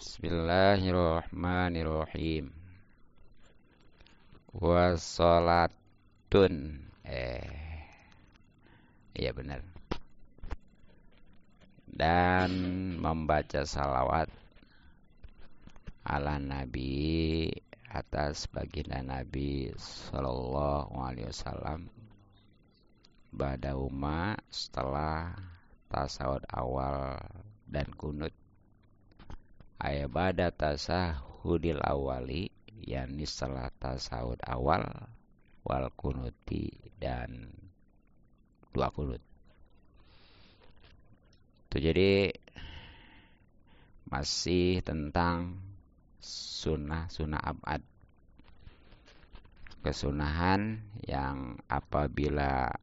Bismillahirrahmanirrahim. Wassalatun. Iya benar. Dan membaca salawat ala Nabi, atas baginda Nabi Sallallahu Alaihi Wasallam, ba'dauma, setelah tasawuf awal dan kunut, ba'da tasahudil awali, yakni setelah tasawuf awal, wal kunuti, dan dua kunut. Itu jadi masih tentang sunnah abad, kesunahan yang apabila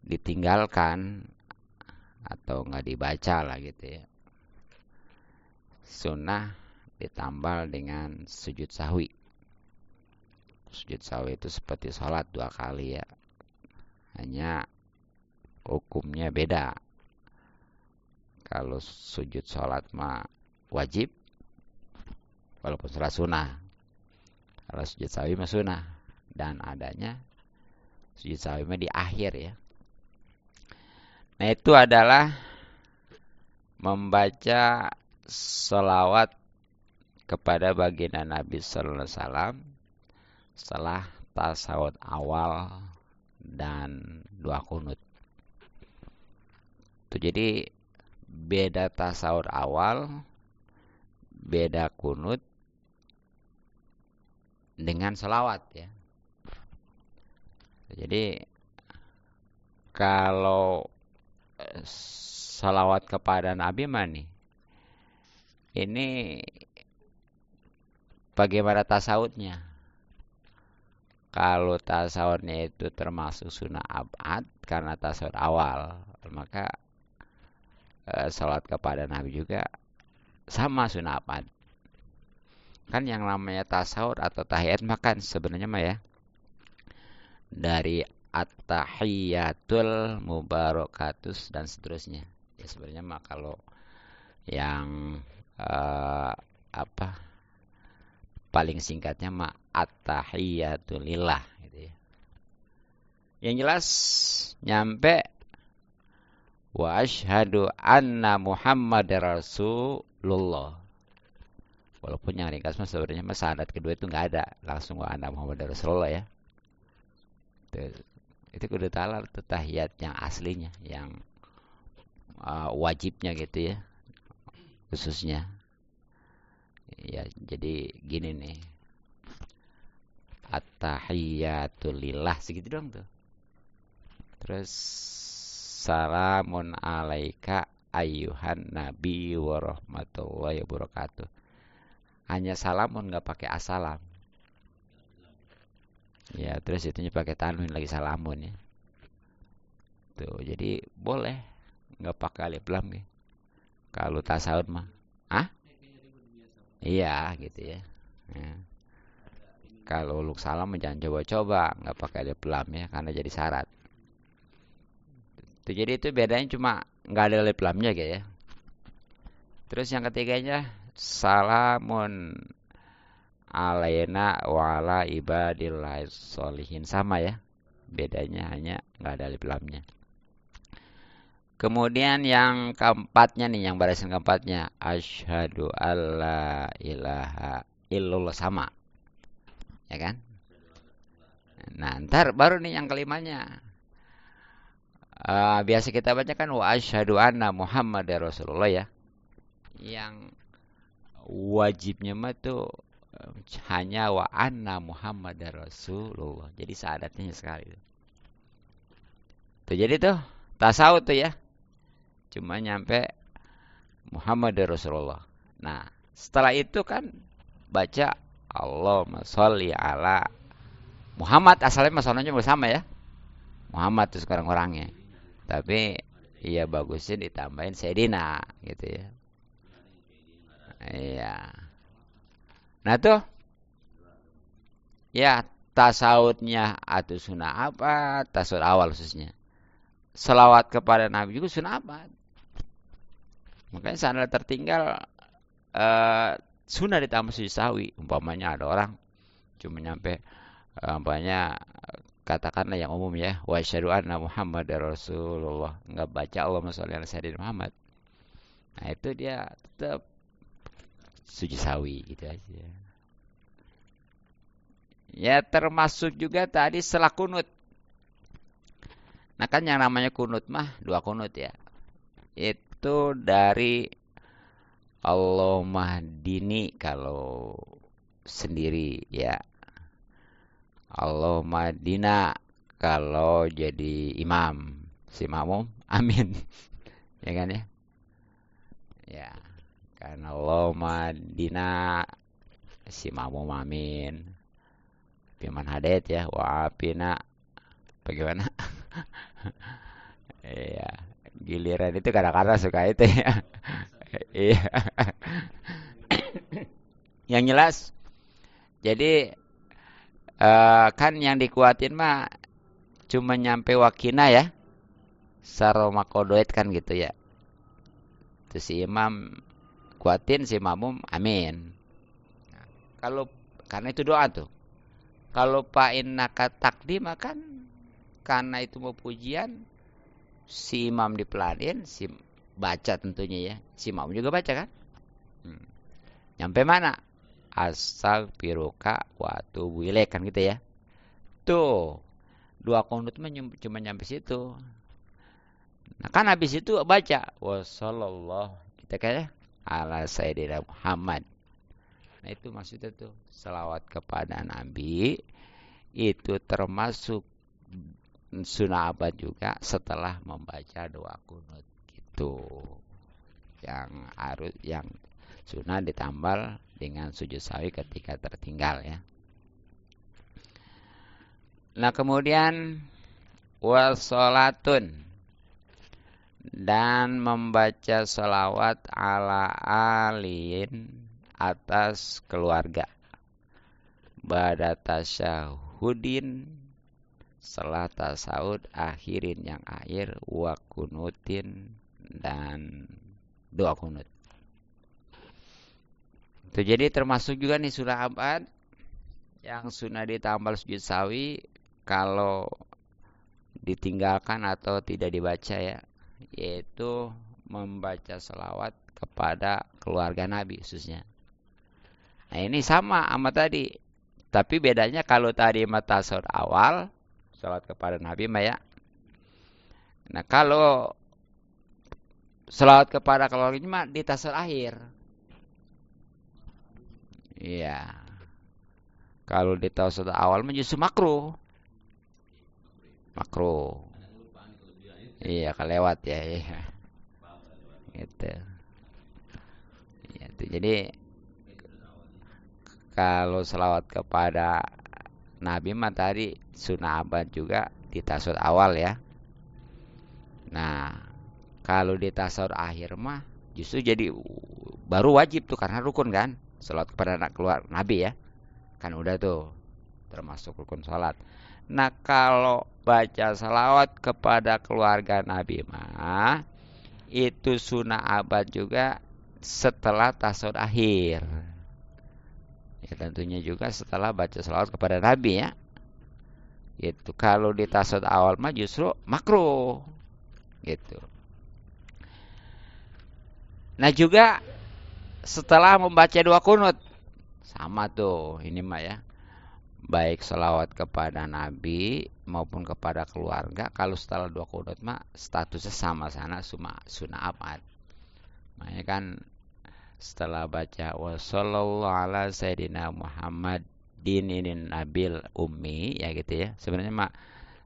ditinggalkan atau nggak dibaca lah gitu ya, sunnah ditambal dengan sujud sahwi. Sujud sahwi itu seperti sholat 2 kali ya, hanya hukumnya beda. Kalau sujud sholat mah wajib, walaupun sholat sunnah. Kalau sujud sahwi mah sunnah, dan adanya sujud sahwi mah di akhir ya. Nah, itu adalah membaca sholawat kepada baginda Nabi Sallallahu Alaihi Wasallam setelah tasawuf awal dan 2 kunut. Itu jadi beda tasawuf awal, beda kunut dengan sholawat ya. Jadi kalau sholawat kepada Nabi nih, ini bagaimana tasawufnya? Kalau tasawufnya itu termasuk sunnah abad karena tasawuf awal, maka salat kepada Nabi juga sama sunnah abad. Kan yang namanya tasawuf atau tahiyat makan sebenarnya mah ya, dari at-tahiyatul mubarakatus dan seterusnya. Ya sebenarnya mah kalau yang paling singkatnya mah at-tahiyatu lillah gitu ya. Yang jelas nyampe wa asyhadu anna Muhammadar Rasulullah. Walaupun yang ringkas mah sebenarnya mah syahadat kedua itu enggak ada, langsung wa anna Muhammadar Rasulullah ya. Itu kudu talal itu tahiyat yang aslinya, yang wajibnya gitu ya, khususnya. Ya, jadi gini nih. At-tahiyatul lillah segitu dong tuh. Terus salamun alaika ayyuhan nabi wa rahmatullahi wabarakatuh. Hanya salamun, enggak pakai assalam. Ya, terus itunya pakai tanwin lagi salamun ya. Tuh, jadi boleh enggak pakai alif lam ya. Kalau tasawuf mah. Hah? Iya gitu ya. Nah, kalau uluk salam jangan coba-coba nggak pakai alif lam ya, karena jadi syarat. Jadi itu bedanya cuma nggak ada alif lamnya gitu ya. Terus yang ketiganya salamun alaina wa ala ibadillah sholihin, sama ya. Bedanya hanya nggak ada alif lamnya. Kemudian yang keempatnya nih, yang barisan keempatnya, asyhadu alla ilaha illallah, sama. Ya kan? Nah, ntar baru nih yang kelimanya. Biasa kita baca kan wa asyhadu anna Muhammadar Rasulullah ya. Yang wajibnya mah tuh hanya wa anna Muhammadar Rasulullah. Jadi syahadatnya sekali. Tuh jadi tuh tasawuf tuh ya. Cuma nyampe Muhammadar Rasulullah. Nah, setelah itu kan baca Allahumma sholli ala Muhammad, asalnya masonanya bersama ya. Muhammad itu sekarang orangnya. Tapi iya bagusnya ditambahin Sayyidina gitu ya. Iya. Nah tuh ya tasawufnya atau sunnah apa, tasawuf awal khususnya. Selawat kepada Nabi juga sunnah apa. Makanya sandal tertinggal eh, sunnah ditambah sujud sahwi. Umpamanya ada orang cuma nyampe umpamanya katakanlah yang umum ya, wa asyhadu anna Muhammadar Rasulullah, nggak baca Allahumma sholli ala sayyidina Muhammad. Nah, itu dia tetap sujud sawi gitu aja. Ya termasuk juga tadi setelah kunut. Nah kan yang namanya kunut mah dua kunut ya. Itu dari Allahumma hdini kalau sendiri ya. Allahumma hdina kalau jadi imam. Si makmum amin. Ya kan ya? Ya. Kan Allahumma hdina si makmum amin. Piman hadet ya, wa'afina. Bagaimana? Iya, giliran itu kadang-kadang suka itu ya. Iya. Yang jelas, jadi kan yang dikuatin mah cuma nyampe wakina ya, saroma kodoet kan gitu ya. Terus si imam kuatin, si makmum amin. Nah, kalau karena itu doa tuh. Kalau Pak innaka takdim kan karena itu mau pujian, si imam dipelanin, si baca tentunya ya, si makmum juga baca kan. Nyampe mana? Astagfiruka wa atubu ilaik kan gitu ya. Tuh, dua kunut mah cuma nyampe situ. Nah kan habis itu baca wassallallahu kita kayak ala sayyidina Muhammad. Nah itu maksudnya tuh selawat kepada Nabi itu termasuk sunnah abad juga setelah membaca doa kunut gitu. Yang sunnah ditambal dengan sujud sawi ketika tertinggal ya. Nah kemudian wassalatun dan membaca salawat ala alin atas keluarga ba'da tasyahudin setelah tasawuf akhirin yang akhir wa kunutin dan doa kunut. Itu jadi termasuk juga nih sunnah abad yang sunnah ditambal sujud sawi kalau ditinggalkan atau tidak dibaca ya, yaitu membaca selawat kepada keluarga Nabi khususnya. Nah ini sama tadi, tapi bedanya kalau tadi tasawuf awal selawat kepada Nabi ya. Nah kalau selawat kepada keluarganya mah di tasawuf akhir. Iya. Kalau di tasawuf awal mah justru makruh. Makruh. Iya, kelewat ya. Iya. Gitu. Gitu. Jadi kalau selawat kepada Nabi mah tadi sunnah abad juga di tasawuf awal ya. Nah, kalau di tasawuf akhir mah justru jadi baru wajib tuh karena rukun kan. Selawat kepada anak keluar Nabi ya. Kan udah tuh termasuk rukun salat. Nah, kalau baca selawat kepada keluarga Nabi mah itu sunnah abad juga setelah tasawuf akhir. Ya tentunya juga setelah baca selawat kepada Nabi ya. Itu kalau di tasawuf awal mah justru makruh. Gitu. Nah juga setelah membaca doa kunut sama tuh ini mah ya. Baik selawat kepada Nabi maupun kepada keluarga kalau setelah doa kunut mah statusnya sama sana sunnah abad. Makanya kan setelah baca wassallallahu ala sayyidina Muhammad dinin nabil ummi ya gitu ya. Sebenarnya mah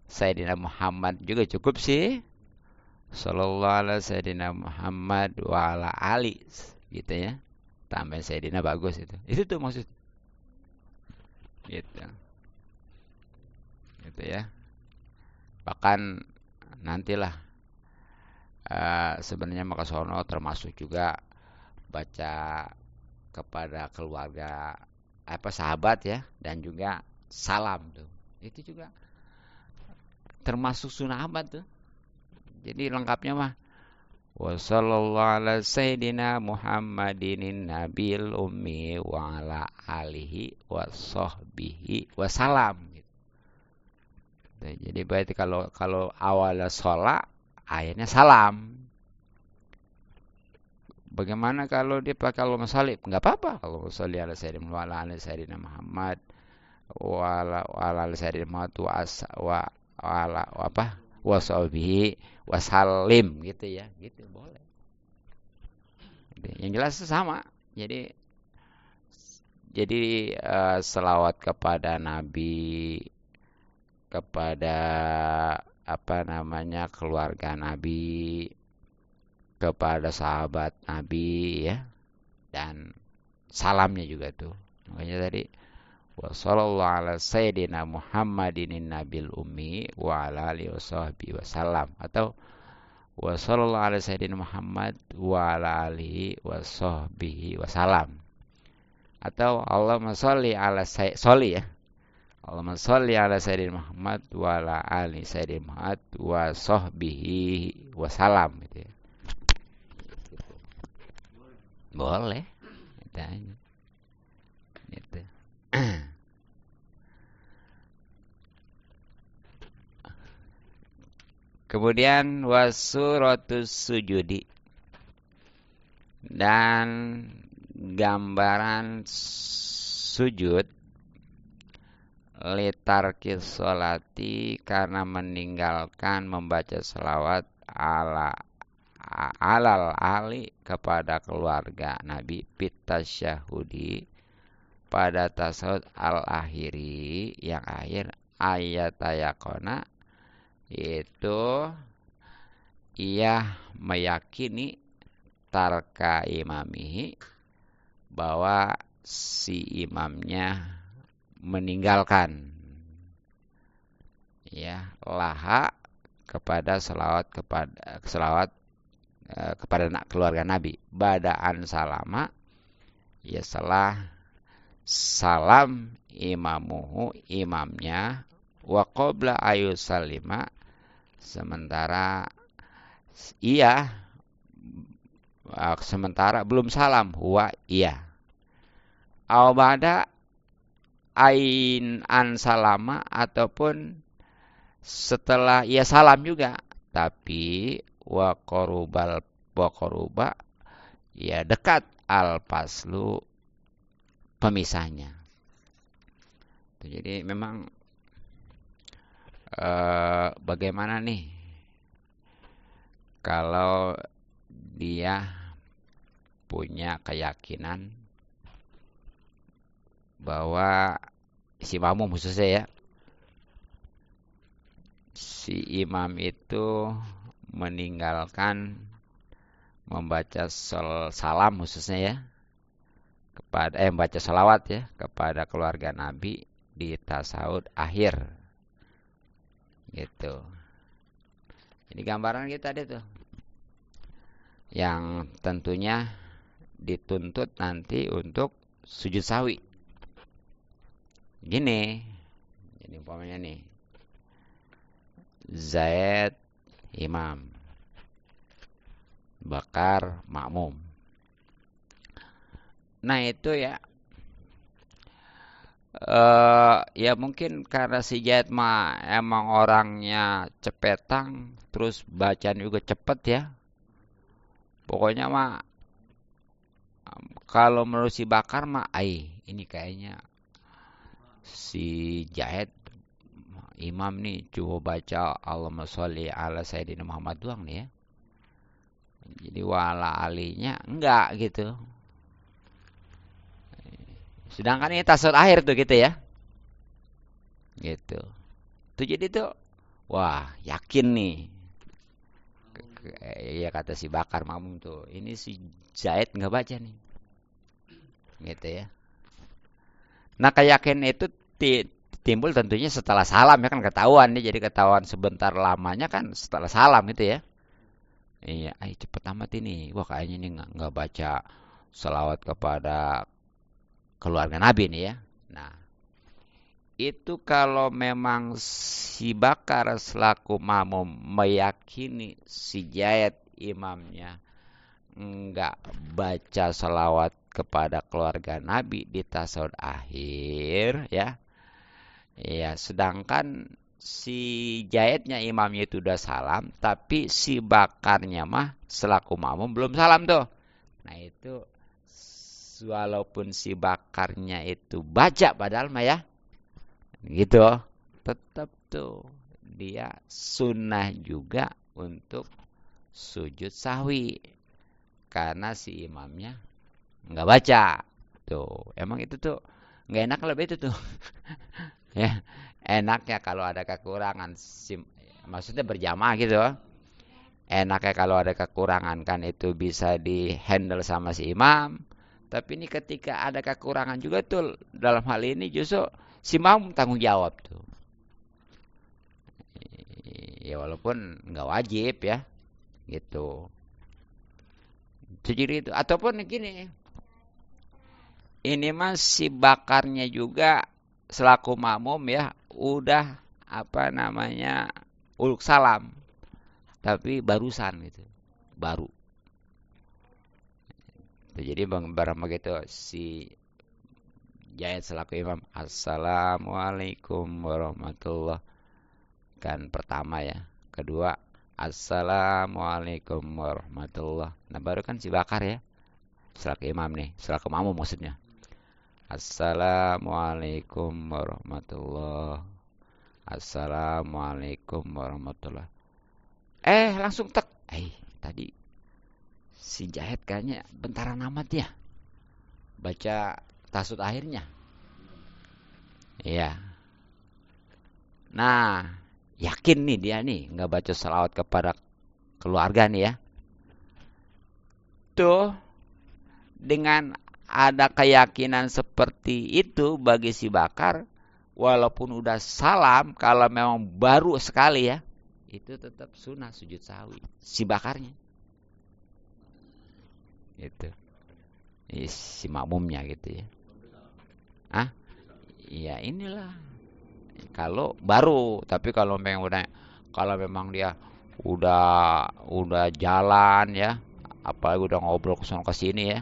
Sayyidina Muhammad juga cukup sih. Sallallahu ala sayyidina Muhammad wa ala ali gitu ya. Tambah sayyidina bagus itu. Itu tuh maksud. Gitu. Gitu ya. Bahkan nantilah sebenarnya maka sono termasuk juga baca kepada keluarga sahabat ya dan juga salam tuh. Itu juga termasuk sunnah abad tuh. Jadi lengkapnya mah Wa sallallahu ala sayyidina Muhammadin nabil ummi wa ala alihi wa sahbihi wa salam. Jadi berarti kalau awalnya sholat, akhirnya salam. Bagaimana kalau dia pakai Allahumma sholli? Enggak apa-apa. Allahumma sholli ala sayyidina wa ala ali sayyidina Muhammad wa ala ali sayyidina Muhammad wa ala apa? Wa sahbihi wa salim gitu ya. Gitu boleh. Yang jelas sama. Jadi selawat kepada Nabi, kepada keluarga Nabi, kepada sahabat Nabi ya, dan salamnya juga tuh. Makanya tadi wa sallallahu ala sayyidina Muhammadin nabil ummi wa ala alihi washabbihi wasallam, atau wa sallallahu ala sayyidina Muhammad wa ala alihi washabbihi wasallam, atau Allahumma sholli ala sholli ya, Allahumma sholli ala sayyidina Muhammad wa ala ali sayyidina Muhammad wa sahbihi wasallam gitu ya. Boleh. Gitu. Kemudian wasuratus sujudi, dan gambaran sujud litarkis sholati, karena meninggalkan membaca selawat alal ali, kepada keluarga Nabi, pitasyahudi, pada tasawuf al akhiri, yang akhir, ayat ayakona, itu ia meyakini tarka imamihi, bahwa si imamnya meninggalkan ya laha, kepada selawat kepada keluarga Nabi, badaan salama, ya setelah salam imamuhu, imamnya, wa qabla ayu salima, sementara belum salam, huwa iya, aw ba'da ain an salama, ataupun setelah ia salam juga, tapi wa qaruba, ya dekat al paslu, pemisahnya. Jadi memang bagaimana nih kalau dia punya keyakinan bahwa si makmum khususnya ya, si imam itu meninggalkan membaca salam khususnya ya, kepada membaca salawat ya kepada keluarga Nabi di tasawuf akhir gitu. Ini gambaran kita deh tuh, yang tentunya dituntut nanti untuk sujud sawi. Gini, jadi umpamanya nih, Zaid imam, Bakar makmum. Nah itu ya, ya mungkin karena si Zaid mah emang orangnya cepetang, terus bacaan juga cepet ya. Pokoknya mah kalau menurut si Bakar mah, ini kayaknya si Zaid imam nih coba baca Allahumma sholli ala sayyidina Muhammad doang nih ya. Jadi wala alinya enggak gitu. Sedangkan ini tasawuf akhir tuh gitu ya. Gitu. Tuh jadi tuh, wah yakin nih. Ya kata si Bakar makmum tuh, ini si Zaid enggak baca nih. Gitu ya. Nah keyakinan itu timbul tentunya setelah salam ya, kan ketahuan nih, jadi ketahuan sebentar lamanya kan setelah salam gitu ya. Iya, cepet amat ini. Wah kayaknya ini nggak baca selawat kepada keluarga Nabi nih ya. Nah, itu kalau memang si Bakar selaku makmum meyakini si Zaid imamnya enggak baca salawat kepada keluarga Nabi di tasawuf akhir ya. Ya, sedangkan si jahitnya imamnya itu udah salam, tapi si bakarnya mah selaku makmum belum salam tuh. Nah itu walaupun si bakarnya itu baca padahal mah ya, gitu, tetap tuh dia sunnah juga untuk sujud sahwi karena si imamnya nggak baca tuh. Emang itu tuh nggak enak lebih itu tuh. Ya, enaknya kalau ada kekurangan, maksudnya berjamaah gitu. Enaknya kalau ada kekurangan kan itu bisa dihandle sama si imam. Tapi ini ketika ada kekurangan juga tuh dalam hal ini justru si imam tanggung jawab tuh. Ya walaupun nggak wajib ya, gitu. Jadi itu ataupun gini, ini mah si bakarnya juga selaku makmum ya udah apa namanya uluk salam tapi barusan gitu baru. Jadi barang begitu si Jahit selaku imam assalamualaikum warahmatullah kan pertama ya, kedua assalamualaikum warahmatullah, nah baru kan si bakar ya selaku imam nih, selaku makmum maksudnya assalamualaikum warahmatullah, assalamualaikum warahmatullah. Langsung tek. Tadi si Jahit kayaknya bentaran amat ya baca tasut akhirnya. Iya. Nah, yakin nih dia nih nggak baca salawat kepada keluarga nih ya. Tuh dengan ada keyakinan seperti itu bagi si bakar, walaupun udah salam, kalau memang baru sekali ya, itu tetap sunnah sujud sahwi si bakarnya gitu, si makmumnya gitu ya. Iya inilah kalau baru, tapi kalau memang dia udah jalan ya, apalagi udah ngobrol ke sana ke sini ya,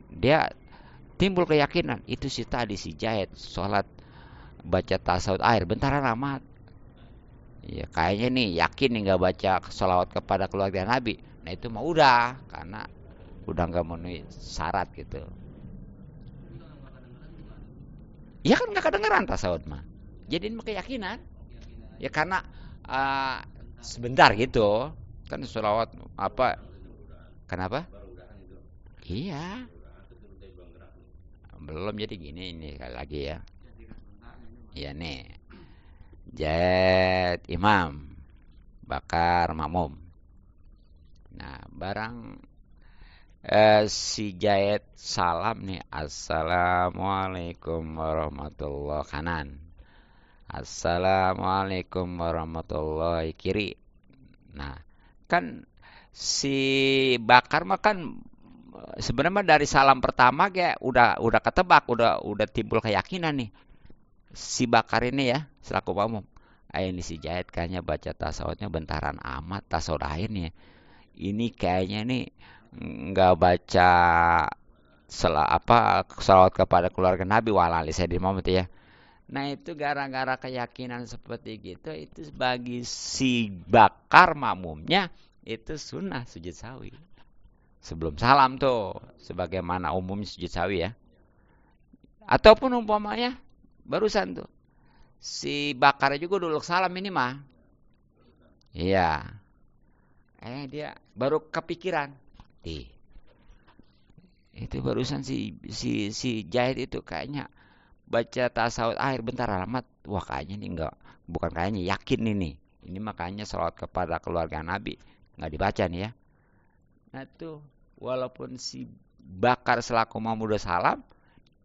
dia timbul keyakinan itu si tadi si Jahit sholat baca tasawuf akhir bentaran amat. Ya kayaknya nih yakin nih nggak baca sholawat kepada keluarga Nabi. Nah itu mah udah karena udah nggak memenuhi syarat gitu. Ya kan nggak kedengeran tasawuf mah. Jadi ini keyakinan. Ya karena uh, sebentar gitu kan sholawat apa? Kenapa? Iya. Belum jadi gini ini lagi ya. Iya nih. Jahit imam, bakar makmum. Nah, barang si Jahit salam nih, assalamualaikum warahmatullahi kanan, assalamualaikum warahmatullahi kiri. Nah, kan si bakar mah kan sebenarnya dari salam pertama kayak udah ketebak, udah timbul keyakinan nih si bakar ini ya selaku makmum. Ini si Jahit kayaknya baca tasawufnya bentaran amat tasawuf akhirnya. Ini kayaknya nih nggak baca salawat kepada keluarga Nabi walali saya di moment ya. Nah itu gara-gara keyakinan seperti gitu itu bagi si bakar makmumnya itu sunnah sujud sawi sebelum salam tuh sebagaimana umumnya sujud sawi ya. Ataupun umpamanya barusan tuh si bakar juga dulu salam ini mah. Iya. Dia baru kepikiran. Itu barusan si Jahit itu kayaknya baca tasawuf akhir bentar alamat. Wah kayaknya nih enggak, bukan kayaknya yakin ini makanya salawat kepada keluarga Nabi nggak dibaca nih ya. Nah tuh walaupun si bakar selaku udah salam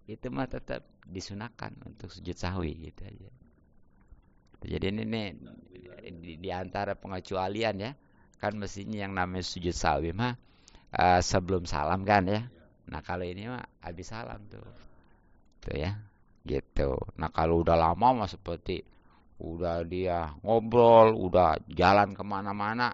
itu mah tetap disunahkan untuk sujud sahwi gitu aja. Jadi ini nih di antara pengecualian ya, kan mestinya yang namanya sujud sahwi mah sebelum salam kan ya. Nah kalau ini mah habis salam tuh ya, gitu. Nah kalau udah lama mah seperti udah dia ngobrol, udah jalan kemana-mana,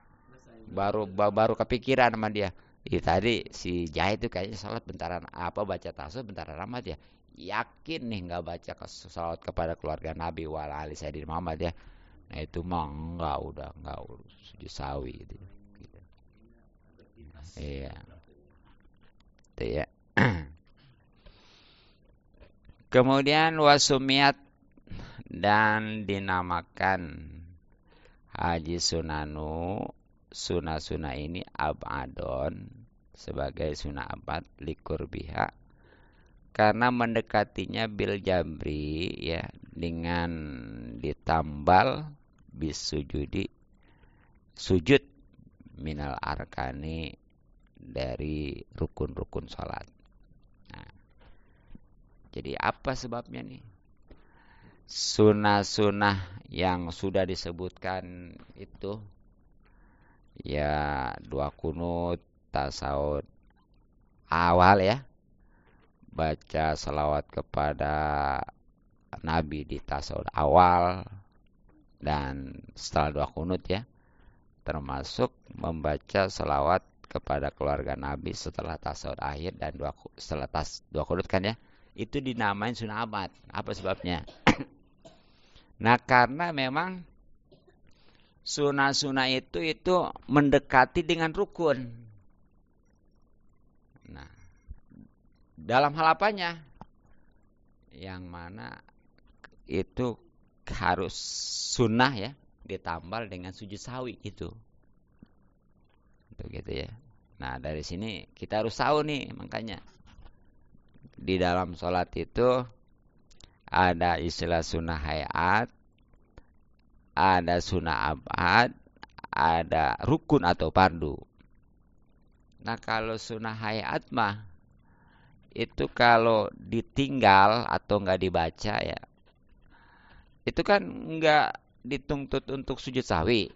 Baru kepikiran sama dia. Tadi si Jahid itu kayaknya salat bentaran apa baca tasawuf bentaran amat ya. Yakin nih nggak baca salawat kepada keluarga Nabi wal ali Sayyidina Muhammad ya. Nah itu mah enggak sujud sawi gitu. Gitu. Iya, itu ya. Kemudian wasumiat dan dinamakan Haji Sunanu sunah-sunah ini abadon sebagai sunah abad likur biha karena mendekatinya bil jabri ya dengan ditambal bis sujud minal arkani dari rukun-rukun sholat. Nah, jadi apa sebabnya nih? Sunnah-sunnah yang sudah disebutkan itu ya dua kunut, tasawuf awal ya, baca salawat kepada Nabi di tasawuf awal dan setelah dua kunut ya, termasuk membaca salawat kepada keluarga Nabi setelah tasawuf akhir dan setelah dua kunut kan ya, itu dinamain sunnah abad. Apa sebabnya? Nah karena memang sunnah-sunnah itu mendekati dengan rukun. Nah, dalam hal apanya? Yang mana itu harus sunnah ya, ditambal dengan sujud sawi itu. Gitu ya. Nah, dari sini kita harus tahu nih, makanya di dalam sholat itu ada istilah sunnah hayat, ada sunnah abad, ada rukun atau fardu. Nah kalau sunnah hayat mah itu kalau ditinggal atau nggak dibaca ya, itu kan nggak dituntut untuk sujud sawi,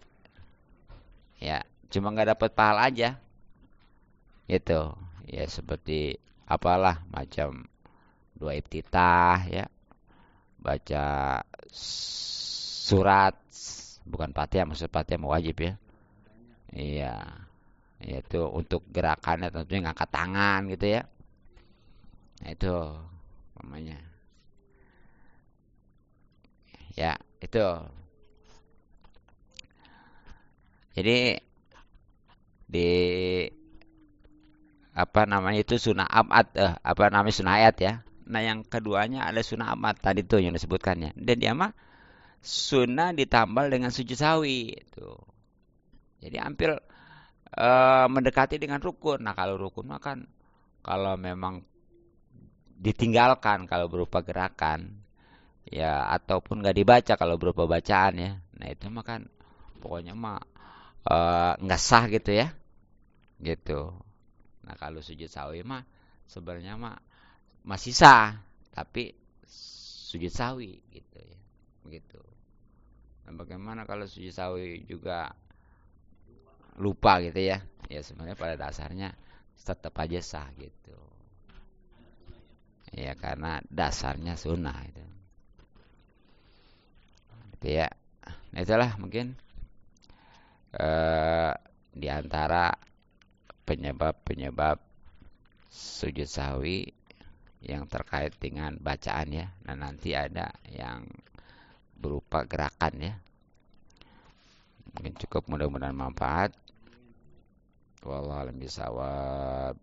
ya cuma nggak dapat pahala aja, gitu. Ya seperti apalah macam dua iftitah ya, baca surat bukan Fatihah, maksud Fatihah wajib ya. Iya, yaitu untuk gerakannya tentunya ngangkat tangan gitu ya. Nah, itu namanya. Ya, itu. Jadi di apa namanya itu sunnah abad apa namanya sunnah ayat ya. Nah, yang keduanya ada sunnah abad tadi tuh yang disebutkannya. Dan dia mah sunnah ditambal dengan sujud sawi itu. Jadi hampir mendekati dengan rukun. Nah kalau rukun mah kan kalau memang ditinggalkan kalau berupa gerakan ya ataupun nggak dibaca kalau berupa bacaan ya. Nah itu mah kan pokoknya mah nggak sah gitu ya, gitu. Nah kalau sujud sawi mah sebenarnya mah masih sah tapi sujud sawi gitu ya, gitu. Nah bagaimana kalau sujud sawi juga lupa gitu ya, ya sebenarnya pada dasarnya tetap aja sah gitu ya karena dasarnya sunnah itu gitu ya. Nah itulah mungkin di antara penyebab-penyebab sujud sahwi yang terkait dengan bacaan ya. Nah nanti ada yang berupa gerakan ya. Mungkin cukup, mudah-mudahan manfaat. Wallahu a'lam bishawab.